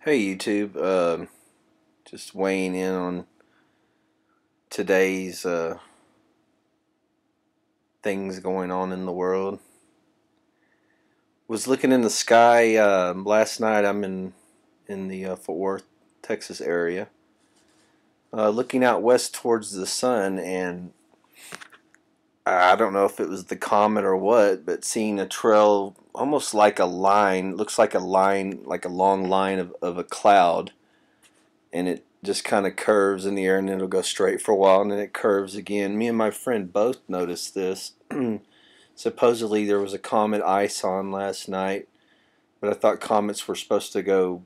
Hey YouTube, just weighing in on today's things going on in the world. Was looking in the sky last night. I'm in the Fort Worth, Texas area, looking out west towards the sun, and I don't know if it was the comet or what, but seeing a trail almost like a line, looks like a line, like a long line of a cloud, and it just kind of curves in the air, and then it'll go straight for a while, and then it curves again. Me and my friend both noticed this. Supposedly there was a comet ice on last night, but I thought comets were supposed to go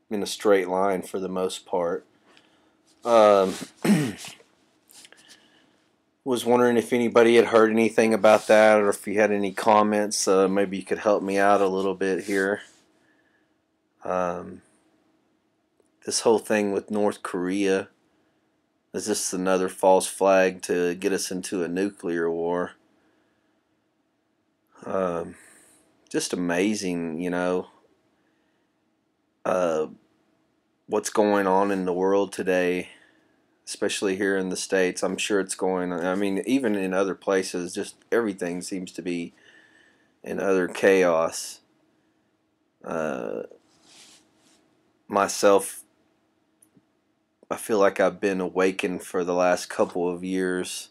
in a straight line for the most part. Was wondering if anybody had heard anything about that, or if you had any comments. Maybe you could help me out a little bit here. This whole thing with North Korea, is this another false flag to get us into a nuclear war? Just amazing, what's going on in the world today, especially here in the States. I'm sure it's going on. I mean, even in other places, just everything seems to be in utter chaos. Myself, I feel like I've been awakened for the last couple of years.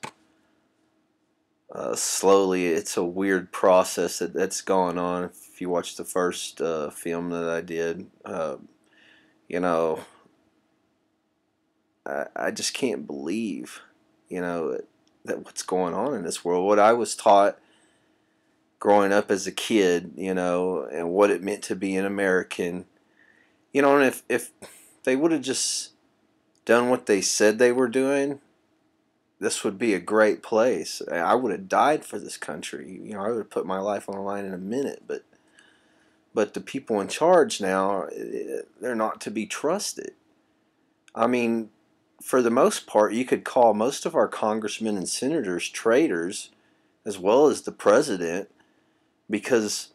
Slowly, it's a weird process that's going on. If you watch the first film that I did, you know, I just can't believe, that what's going on in this world. What I was taught growing up as a kid, and what it meant to be an American, and if they would have just done what they said they were doing, this would be a great place. I would have died for this country. I would have put my life on the line in a minute. But the people in charge now, they're not to be trusted. I mean, for the most part, you could call most of our congressmen and senators traitors, as well as the president, because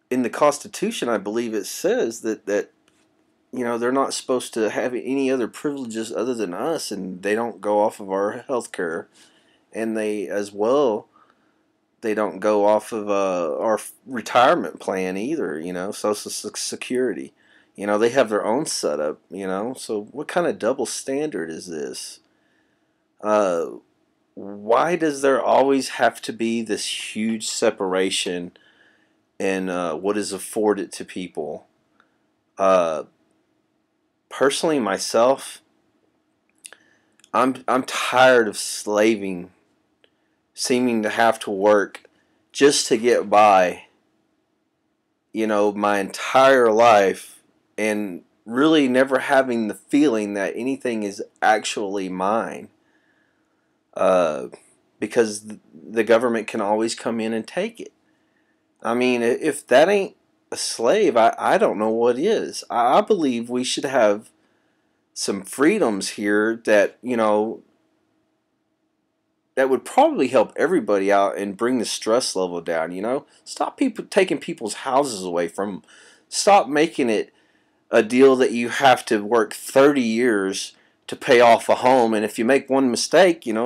in the Constitution, I believe it says that they're not supposed to have any other privileges other than us, and they don't go off of our health care, and they don't go off of our retirement plan either, Social Security. They have their own setup, so what kind of double standard is this? Why does there always have to be this huge separation in what is afforded to people? Personally, myself, I'm tired of slaving, seeming to have to work just to get by, my entire life, and really never having the feeling that anything is actually mine. Because the government can always come in and take it. I mean, if that ain't a slave, I don't know what is. I believe we should have some freedoms here that, that would probably help everybody out and bring the stress level down, Stop people taking people's houses away from them. Stop making it a deal that you have to work 30 years to pay off a home, and if you make one mistake, and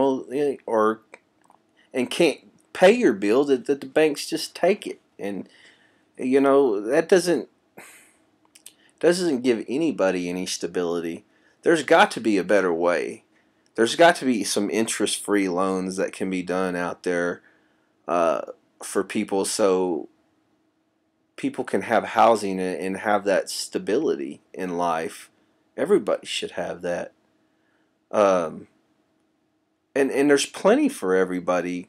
can't pay your bill, that the banks just take it. And that doesn't give anybody any stability. There's got to be a better way. There's got to be some interest-free loans that can be done out there for people, so people can have housing and have that stability in life. Everybody should have that. And there's plenty for everybody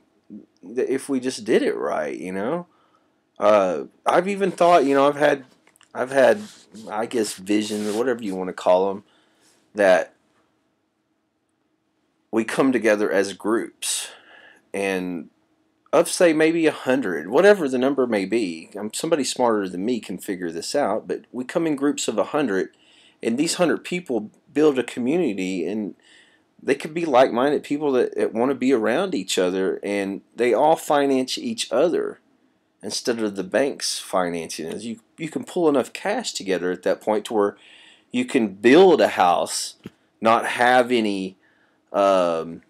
if we just did it right, I've even thought, I've had, I guess, visions, or whatever you want to call them, that we come together as groups, and of, say, maybe 100, whatever the number may be. Somebody smarter than me can figure this out, but we come in groups of 100, and these 100 people build a community, and they could be like-minded people that want to be around each other, and they all finance each other. instead of the banks financing it. You can pull enough cash together at that point to where you can build a house, not have any, I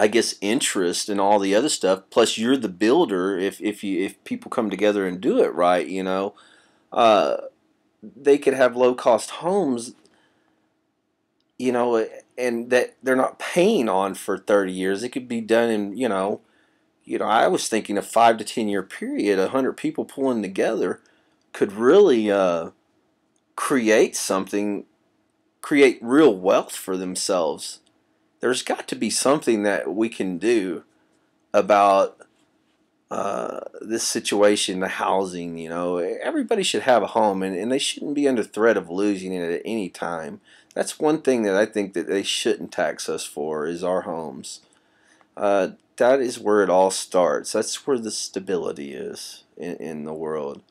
guess, interest in all the other stuff. Plus, you're the builder. If people come together and do it right, uh, they could have low cost homes, and that they're not paying on for 30 years. It could be done in, I was thinking a 5 to 10 year period. 100 people pulling together could really create something, create real wealth for themselves. There's got to be something that we can do about this situation, the housing. Everybody should have a home, and they shouldn't be under threat of losing it at any time. That's one thing that I think that they shouldn't tax us for, is our homes. That is where it all starts. That's where the stability is in the world.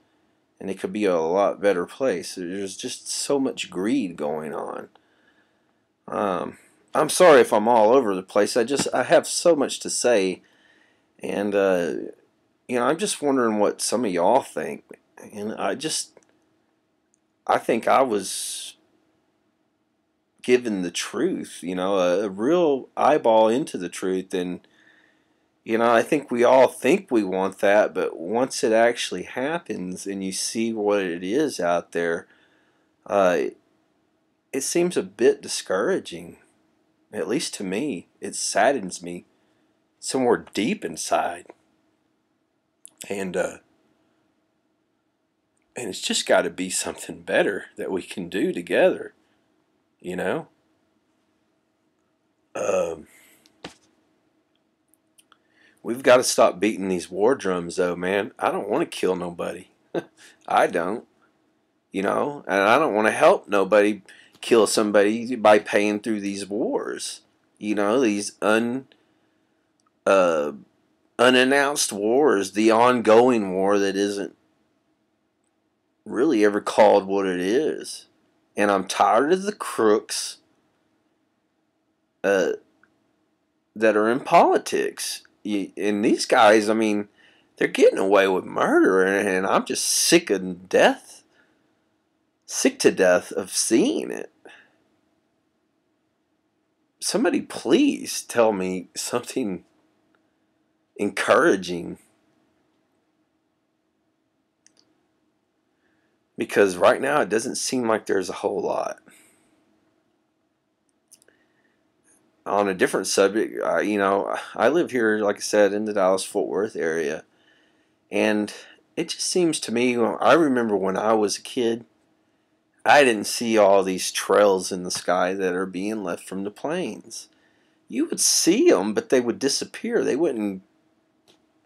And it could be a lot better place. There's just so much greed going on. I'm sorry if I'm all over the place. I have so much to say. And, I'm just wondering what some of y'all think. And I think I was given the truth, a real eyeball into the truth. And, I think we all think we want that, but once it actually happens and you see what it is out there, it seems a bit discouraging. At least to me. It saddens me somewhere deep inside. And it's just got to be something better that we can do together, We've got to stop beating these war drums, though, man. I don't want to kill nobody. I don't. And I don't want to help nobody kill somebody by paying through these wars. These unannounced wars, the ongoing war that isn't really ever called what it is. And I'm tired of the crooks that are in politics. And these guys, I mean, they're getting away with murder, and I'm just sick to death of seeing it. Somebody please tell me something encouraging, because right now it doesn't seem like there's a whole lot. On a different subject, I live here, like I said, in the Dallas-Fort Worth area, and it just seems to me, I remember when I was a kid, I didn't see all these trails in the sky that are being left from the planes. You would see them, but they would disappear. They wouldn't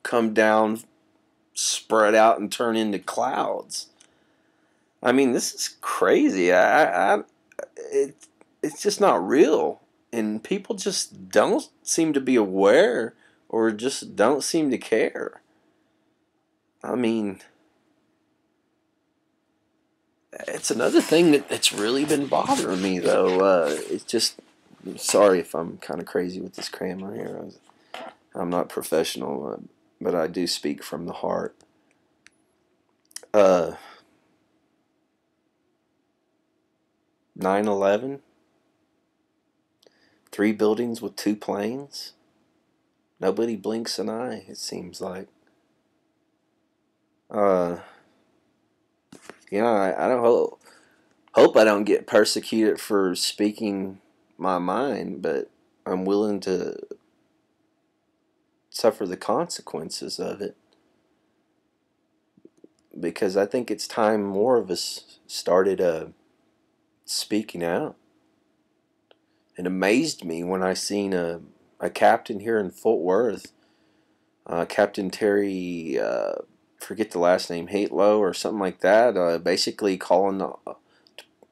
come down, spread out, and turn into clouds. I mean, this is crazy. It's just not real. And people just don't seem to be aware, or just don't seem to care. I mean, it's another thing that's really been bothering me, though. It's just, sorry if I'm kind of crazy with this camera here. I'm not professional, but I do speak from the heart. 9/11, 3 buildings with 2 planes. Nobody blinks an eye, it seems like. I don't hope I don't get persecuted for speaking my mind, but I'm willing to suffer the consequences of it, because I think it's time more of us started speaking out. It amazed me when I seen a captain here in Fort Worth, Captain Terry, forget the last name, Hatelo or something like that, basically calling the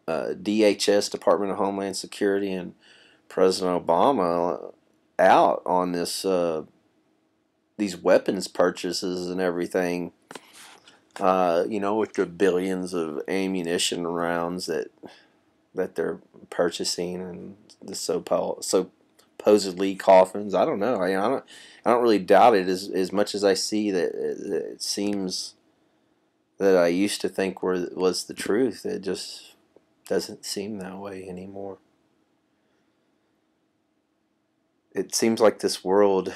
DHS, Department of Homeland Security, and President Obama out on this these weapons purchases and everything. With the billions of ammunition rounds that they're purchasing, and the supposedly coffins. I don't know. I don't really doubt it as much as I see that it seems that I used to think was the truth. It just doesn't seem that way anymore. It seems like this world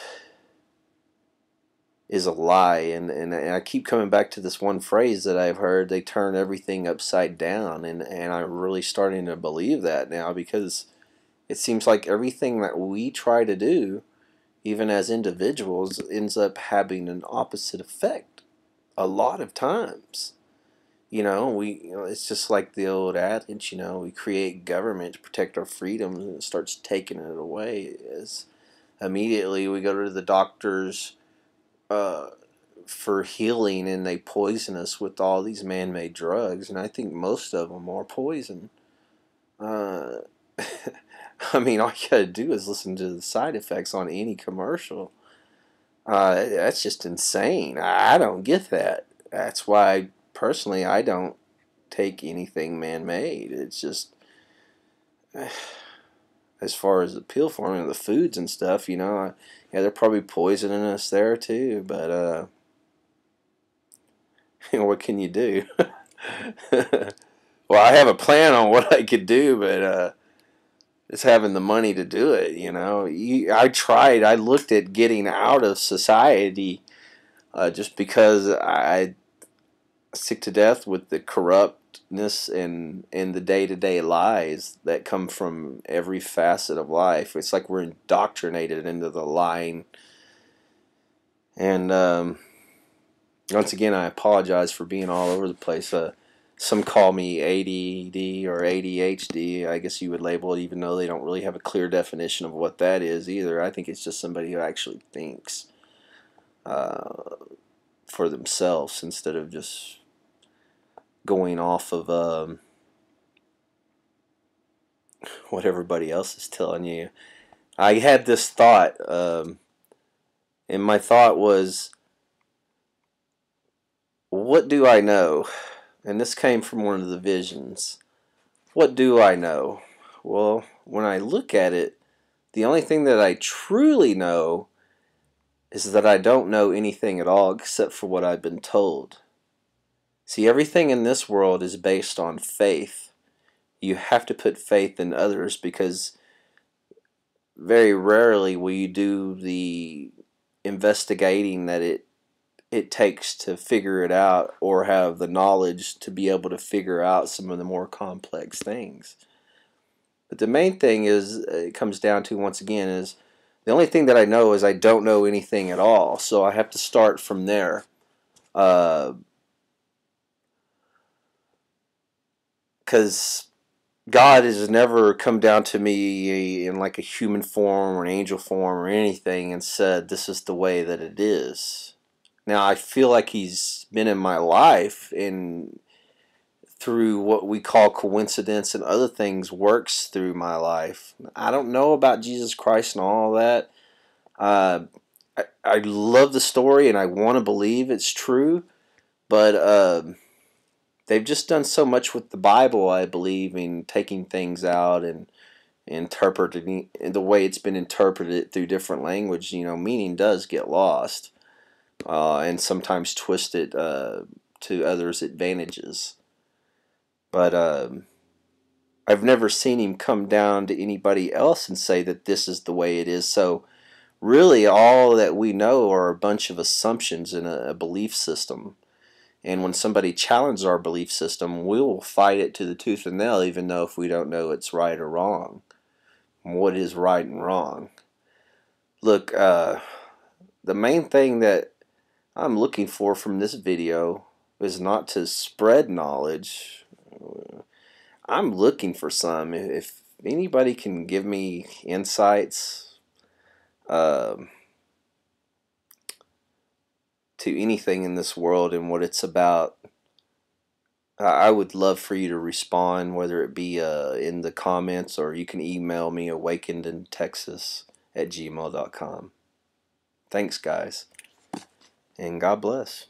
is a lie, and I keep coming back to this one phrase that I've heard: they turn everything upside down, and I'm really starting to believe that now, because it seems like everything that we try to do, even as individuals, ends up having an opposite effect a lot of times. It's just like the old adage, we create government to protect our freedoms, and it starts taking it away. As immediately we go to the doctors uh, for healing, and they poison us with all these man-made drugs, and I think most of them are poison. Uh, I mean, all you gotta do is listen to the side effects on any commercial. That's just insane. I don't get that. That's why, personally, I don't take anything man-made. It's just, as far as the pill forming, the foods and stuff, yeah, they're probably poisoning us there too. But what can you do? Well, I have a plan on what I could do, but it's having the money to do it. I tried. I looked at getting out of society, just because I sick to death with the corruptness and the day-to-day lies that come from every facet of life. It's like we're indoctrinated into the lying. And once again, I apologize for being all over the place. Some call me ADD or ADHD. I guess you would label it, even though they don't really have a clear definition of what that is either. I think it's just somebody who actually thinks for themselves instead of just going off of what everybody else is telling you. I had this thought, and my thought was, what do I know? And this came from one of the visions. What do I know? Well, when I look at it, the only thing that I truly know is that I don't know anything at all except for what I've been told. See, everything in this world is based on faith. You have to put faith in others, because very rarely will you do the investigating that it takes to figure it out, or have the knowledge to be able to figure out some of the more complex things. But the main thing is, it comes down to, once again, is the only thing that I know is I don't know anything at all. So I have to start from there. Because God has never come down to me in like a human form or an angel form or anything and said, this is the way that it is. Now, I feel like He's been in my life, and through what we call coincidence and other things, works through my life. I don't know about Jesus Christ and all that. I love the story, and I want to believe it's true, but they've just done so much with the Bible, I believe, in taking things out and interpreting the way it's been interpreted through different language. Meaning does get lost, and sometimes twisted to others' advantages. But I've never seen Him come down to anybody else and say that this is the way it is. So really, all that we know are a bunch of assumptions in a belief system. And when somebody challenges our belief system, we'll fight it to the tooth and nail, even though if we don't know it's right or wrong. What is right and wrong? Look, the main thing that I'm looking for from this video is not to spread knowledge. I'm looking for some. If anybody can give me insights to anything in this world and what it's about, I would love for you to respond, whether it be in the comments, or you can email me, awakenedintexas@gmail.com. Thanks, guys, and God bless.